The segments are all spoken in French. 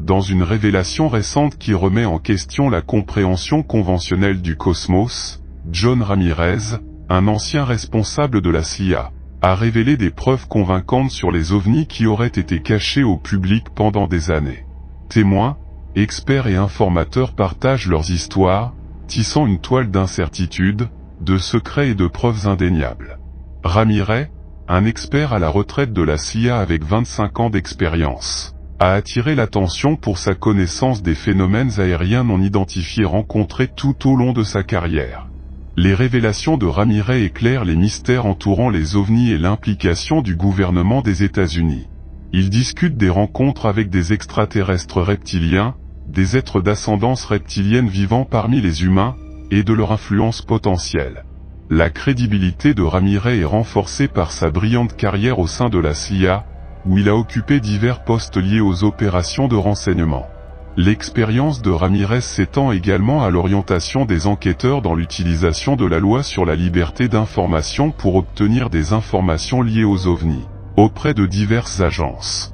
dans une révélation récente qui remet en question la compréhension conventionnelle du cosmos, John Ramirez, un ancien responsable de la CIA, a révélé des preuves convaincantes sur les ovnis qui auraient été cachés au public pendant des années. Témoins, experts et informateurs partagent leurs histoires, tissant une toile d'incertitude, de secrets et de preuves indéniables. Ramirez, un expert à la retraite de la CIA avec 25 ans d'expérience, a attiré l'attention pour sa connaissance des phénomènes aériens non identifiés rencontrés tout au long de sa carrière. Les révélations de Ramirez éclairent les mystères entourant les ovnis et l'implication du gouvernement des États-Unis. Il discute des rencontres avec des extraterrestres reptiliens, des êtres d'ascendance reptilienne vivant parmi les humains, et de leur influence potentielle. La crédibilité de Ramirez est renforcée par sa brillante carrière au sein de la CIA, où il a occupé divers postes liés aux opérations de renseignement. L'expérience de Ramirez s'étend également à l'orientation des enquêteurs dans l'utilisation de la loi sur la liberté d'information pour obtenir des informations liées aux ovnis, auprès de diverses agences.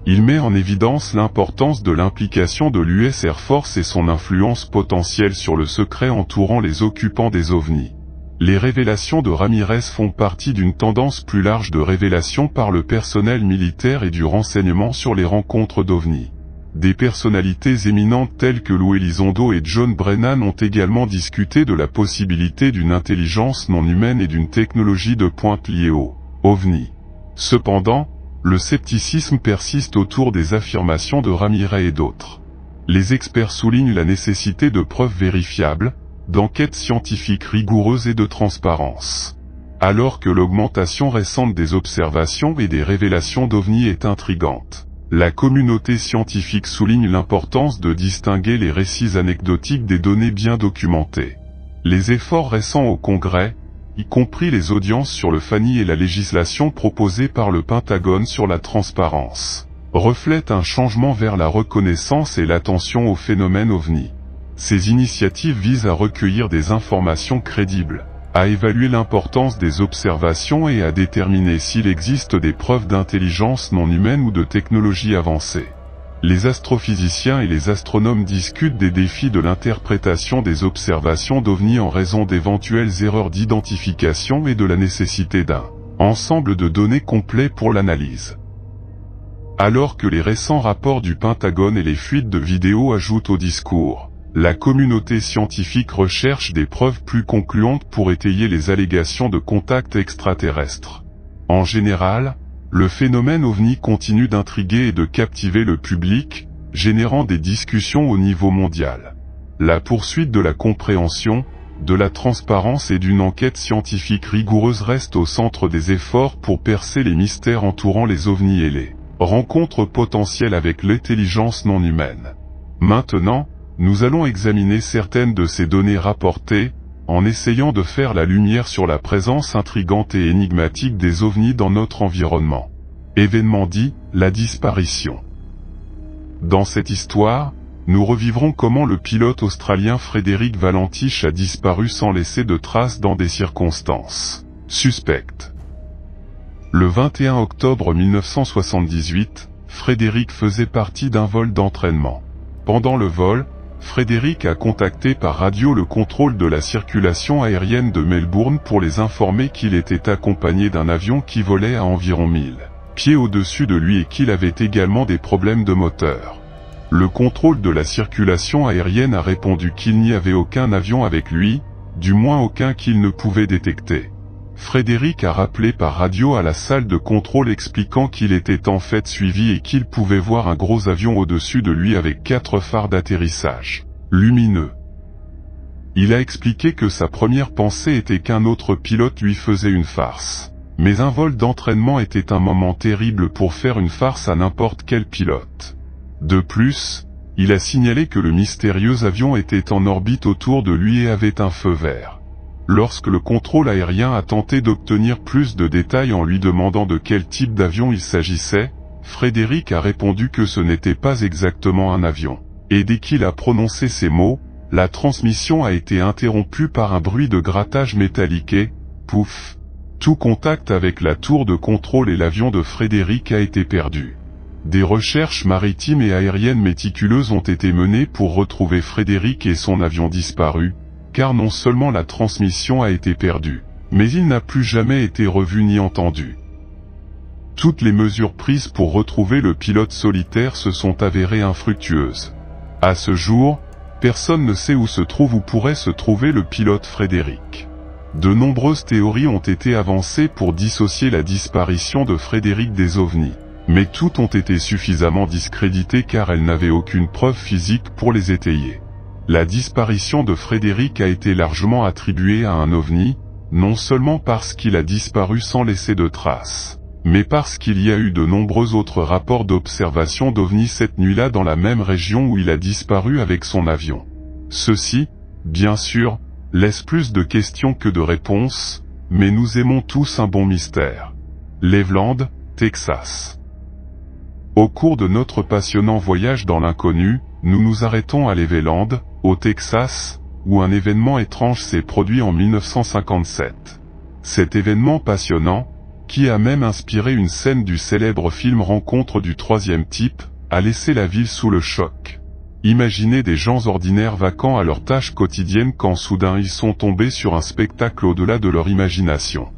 Il met en évidence l'importance de l'implication de l'US Air Force et son influence potentielle sur le secret entourant les occupants des ovnis. Les révélations de Ramirez font partie d'une tendance plus large de révélations par le personnel militaire et du renseignement sur les rencontres d'ovnis. Des personnalités éminentes telles que Lou Elizondo et John Brennan ont également discuté de la possibilité d'une intelligence non humaine et d'une technologie de pointe liée aux ovnis. Cependant, le scepticisme persiste autour des affirmations de Ramirez et d'autres. Les experts soulignent la nécessité de preuves vérifiables, d'enquêtes scientifiques rigoureuses et de transparence. Alors que l'augmentation récente des observations et des révélations d'ovnis est intrigante, la communauté scientifique souligne l'importance de distinguer les récits anecdotiques des données bien documentées. Les efforts récents au Congrès, y compris les audiences sur le FANI et la législation proposée par le Pentagone sur la transparence, reflètent un changement vers la reconnaissance et l'attention aux phénomènes ovnis. Ces initiatives visent à recueillir des informations crédibles, à évaluer l'importance des observations et à déterminer s'il existe des preuves d'intelligence non humaine ou de technologie avancée. Les astrophysiciens et les astronomes discutent des défis de l'interprétation des observations d'ovnis en raison d'éventuelles erreurs d'identification et de la nécessité d'un ensemble de données complet pour l'analyse. Alors que les récents rapports du Pentagone et les fuites de vidéos ajoutent au discours, la communauté scientifique recherche des preuves plus concluantes pour étayer les allégations de contacts extraterrestres. En général, le phénomène ovni continue d'intriguer et de captiver le public, générant des discussions au niveau mondial. La poursuite de la compréhension, de la transparence et d'une enquête scientifique rigoureuse reste au centre des efforts pour percer les mystères entourant les ovnis et les rencontres potentielles avec l'intelligence non humaine. Maintenant, nous allons examiner certaines de ces données rapportées, en essayant de faire la lumière sur la présence intrigante et énigmatique des ovnis dans notre environnement. Événement dit, la disparition. Dans cette histoire, nous revivrons comment le pilote australien Frédéric Valentich a disparu sans laisser de traces dans des circonstances suspectes. Le 21 octobre 1978, Frédéric faisait partie d'un vol d'entraînement. Pendant le vol, Frédéric a contacté par radio le contrôle de la circulation aérienne de Melbourne pour les informer qu'il était accompagné d'un avion qui volait à environ 1000 pieds au-dessus de lui et qu'il avait également des problèmes de moteur. Le contrôle de la circulation aérienne a répondu qu'il n'y avait aucun avion avec lui, du moins aucun qu'il ne pouvait détecter. Frédéric a rappelé par radio à la salle de contrôle expliquant qu'il était en fait suivi et qu'il pouvait voir un gros avion au-dessus de lui avec 4 phares d'atterrissage lumineux. Il a expliqué que sa première pensée était qu'un autre pilote lui faisait une farce. Mais un vol d'entraînement était un moment terrible pour faire une farce à n'importe quel pilote. De plus, il a signalé que le mystérieux avion était en orbite autour de lui et avait un feu vert. Lorsque le contrôle aérien a tenté d'obtenir plus de détails en lui demandant de quel type d'avion il s'agissait, Frédéric a répondu que ce n'était pas exactement un avion. Et dès qu'il a prononcé ces mots, la transmission a été interrompue par un bruit de grattage métallique et, pouf, tout contact avec la tour de contrôle et l'avion de Frédéric a été perdu. Des recherches maritimes et aériennes méticuleuses ont été menées pour retrouver Frédéric et son avion disparu, car non seulement la transmission a été perdue, mais il n'a plus jamais été revu ni entendu. Toutes les mesures prises pour retrouver le pilote solitaire se sont avérées infructueuses. À ce jour, personne ne sait où se trouve ou pourrait se trouver le pilote Frédéric. De nombreuses théories ont été avancées pour dissocier la disparition de Frédéric des ovnis, mais toutes ont été suffisamment discréditées car elles n'avaient aucune preuve physique pour les étayer. La disparition de Frédéric a été largement attribuée à un ovni, non seulement parce qu'il a disparu sans laisser de traces, mais parce qu'il y a eu de nombreux autres rapports d'observation d'ovnis cette nuit-là dans la même région où il a disparu avec son avion. Ceci, bien sûr, laisse plus de questions que de réponses, mais nous aimons tous un bon mystère. Cleveland, Texas. Au cours de notre passionnant voyage dans l'inconnu, nous nous arrêtons à Cleveland, au Texas, où un événement étrange s'est produit en 1957. Cet événement passionnant, qui a même inspiré une scène du célèbre film Rencontre du troisième type, a laissé la ville sous le choc. Imaginez des gens ordinaires vaquant à leurs tâches quotidiennes quand soudain ils sont tombés sur un spectacle au-delà de leur imagination.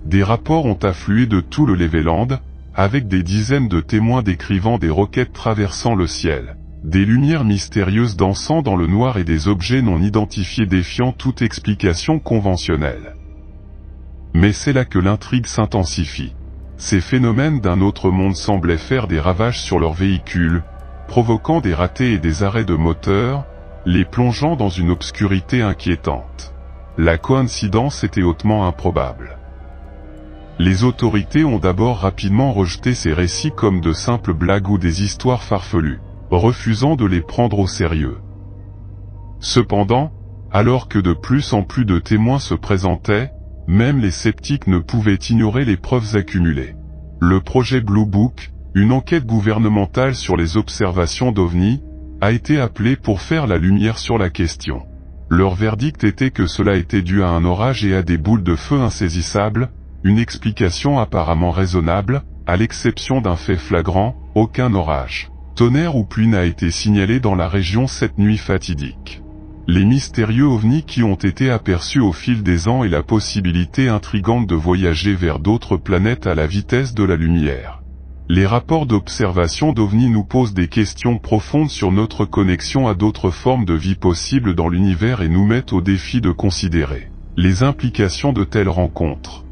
Des rapports ont afflué de tout le Cleveland, avec des dizaines de témoins décrivant des roquettes traversant le ciel, des lumières mystérieuses dansant dans le noir et des objets non identifiés défiant toute explication conventionnelle. Mais c'est là que l'intrigue s'intensifie. Ces phénomènes d'un autre monde semblaient faire des ravages sur leurs véhicules, provoquant des ratés et des arrêts de moteur, les plongeant dans une obscurité inquiétante. La coïncidence était hautement improbable. Les autorités ont d'abord rapidement rejeté ces récits comme de simples blagues ou des histoires farfelues, refusant de les prendre au sérieux. Cependant, alors que de plus en plus de témoins se présentaient, même les sceptiques ne pouvaient ignorer les preuves accumulées. Le projet Blue Book, une enquête gouvernementale sur les observations d'OVNI, a été appelé pour faire la lumière sur la question. Leur verdict était que cela était dû à un orage et à des boules de feu insaisissables, une explication apparemment raisonnable, à l'exception d'un fait flagrant, aucun orage, tonnerre ou pluie n'a été signalé dans la région cette nuit fatidique. Les mystérieux ovnis qui ont été aperçus au fil des ans et la possibilité intrigante de voyager vers d'autres planètes à la vitesse de la lumière. Les rapports d'observation d'ovnis nous posent des questions profondes sur notre connexion à d'autres formes de vie possibles dans l'univers et nous mettent au défi de considérer les implications de telles rencontres.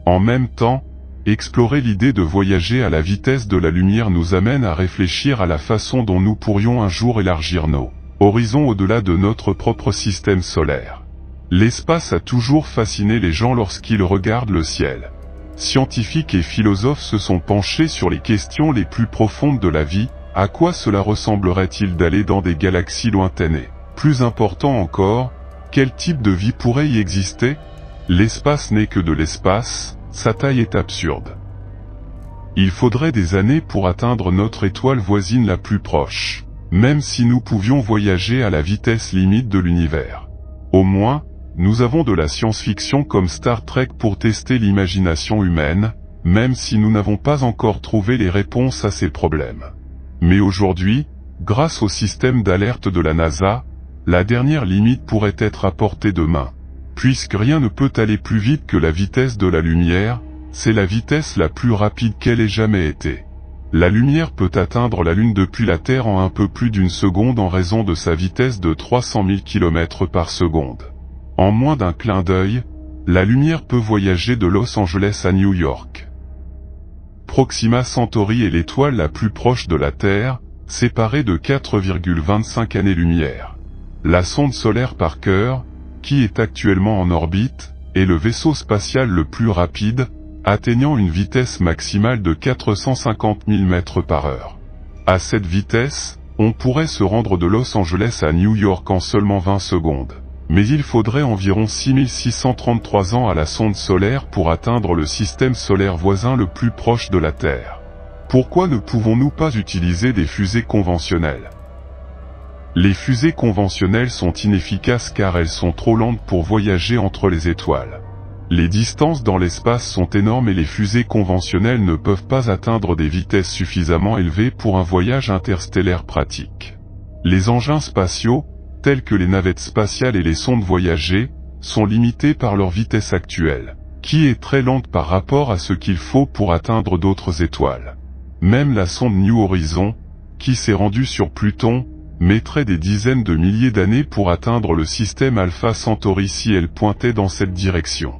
En même temps, explorer l'idée de voyager à la vitesse de la lumière nous amène à réfléchir à la façon dont nous pourrions un jour élargir nos horizons au-delà de notre propre système solaire. L'espace a toujours fasciné les gens lorsqu'ils regardent le ciel. Scientifiques et philosophes se sont penchés sur les questions les plus profondes de la vie. À quoi cela ressemblerait-il d'aller dans des galaxies lointaines et, plus important encore, quel type de vie pourrait y exister? L'espace n'est que de l'espace, sa taille est absurde. Il faudrait des années pour atteindre notre étoile voisine la plus proche, même si nous pouvions voyager à la vitesse limite de l'univers. Au moins, nous avons de la science-fiction comme Star Trek pour tester l'imagination humaine, même si nous n'avons pas encore trouvé les réponses à ces problèmes. Mais aujourd'hui, grâce au système d'alerte de la NASA, la dernière limite pourrait être à portée de main. Puisque rien ne peut aller plus vite que la vitesse de la lumière, c'est la vitesse la plus rapide qu'elle ait jamais été. La lumière peut atteindre la Lune depuis la Terre en un peu plus d'une seconde en raison de sa vitesse de 300 000 km par seconde. En moins d'un clin d'œil, la lumière peut voyager de Los Angeles à New York. Proxima Centauri est l'étoile la plus proche de la Terre, séparée de 4,25 années-lumière. La sonde solaire Parker, qui est actuellement en orbite, est le vaisseau spatial le plus rapide, atteignant une vitesse maximale de 450 000 mètres par heure. À cette vitesse, on pourrait se rendre de Los Angeles à New York en seulement 20 secondes. Mais il faudrait environ 6633 ans à la sonde solaire pour atteindre le système solaire voisin le plus proche de la Terre. Pourquoi ne pouvons-nous pas utiliser des fusées conventionnelles ? Les fusées conventionnelles sont inefficaces car elles sont trop lentes pour voyager entre les étoiles. Les distances dans l'espace sont énormes et les fusées conventionnelles ne peuvent pas atteindre des vitesses suffisamment élevées pour un voyage interstellaire pratique. Les engins spatiaux, tels que les navettes spatiales et les sondes voyagées, sont limités par leur vitesse actuelle, qui est très lente par rapport à ce qu'il faut pour atteindre d'autres étoiles. Même la sonde New Horizons, qui s'est rendue sur Pluton, mettrait des dizaines de milliers d'années pour atteindre le système Alpha Centauri si elle pointait dans cette direction.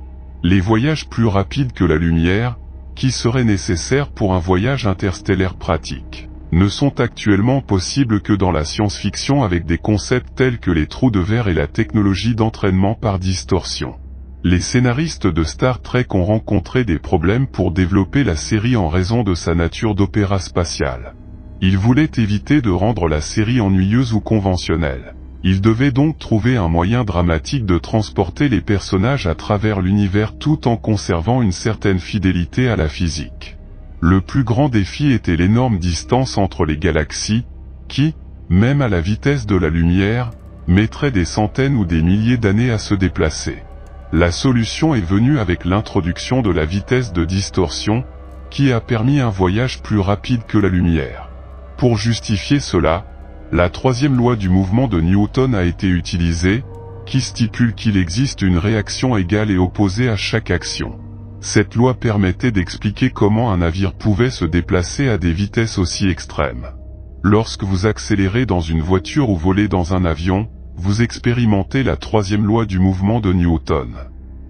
Les voyages plus rapides que la lumière, qui seraient nécessaires pour un voyage interstellaire pratique, ne sont actuellement possibles que dans la science-fiction avec des concepts tels que les trous de verre et la technologie d'entraînement par distorsion. Les scénaristes de Star Trek ont rencontré des problèmes pour développer la série en raison de sa nature d'opéra spatial. Ils voulaient éviter de rendre la série ennuyeuse ou conventionnelle. Ils devaient donc trouver un moyen dramatique de transporter les personnages à travers l'univers tout en conservant une certaine fidélité à la physique. Le plus grand défi était l'énorme distance entre les galaxies, qui, même à la vitesse de la lumière, mettrait des centaines ou des milliers d'années à se déplacer. La solution est venue avec l'introduction de la vitesse de distorsion, qui a permis un voyage plus rapide que la lumière. Pour justifier cela, la troisième loi du mouvement de Newton a été utilisée, qui stipule qu'il existe une réaction égale et opposée à chaque action. Cette loi permettait d'expliquer comment un navire pouvait se déplacer à des vitesses aussi extrêmes. Lorsque vous accélérez dans une voiture ou volez dans un avion, vous expérimentez la troisième loi du mouvement de Newton.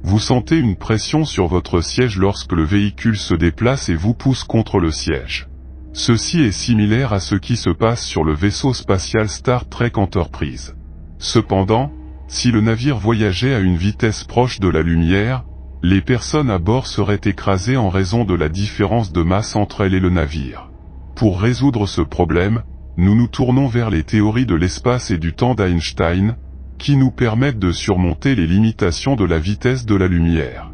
Vous sentez une pression sur votre siège lorsque le véhicule se déplace et vous pousse contre le siège. Ceci est similaire à ce qui se passe sur le vaisseau spatial Star Trek Enterprise. Cependant, si le navire voyageait à une vitesse proche de la lumière, les personnes à bord seraient écrasées en raison de la différence de masse entre elles et le navire. Pour résoudre ce problème, nous nous tournons vers les théories de l'espace et du temps d'Einstein, qui nous permettent de surmonter les limitations de la vitesse de la lumière.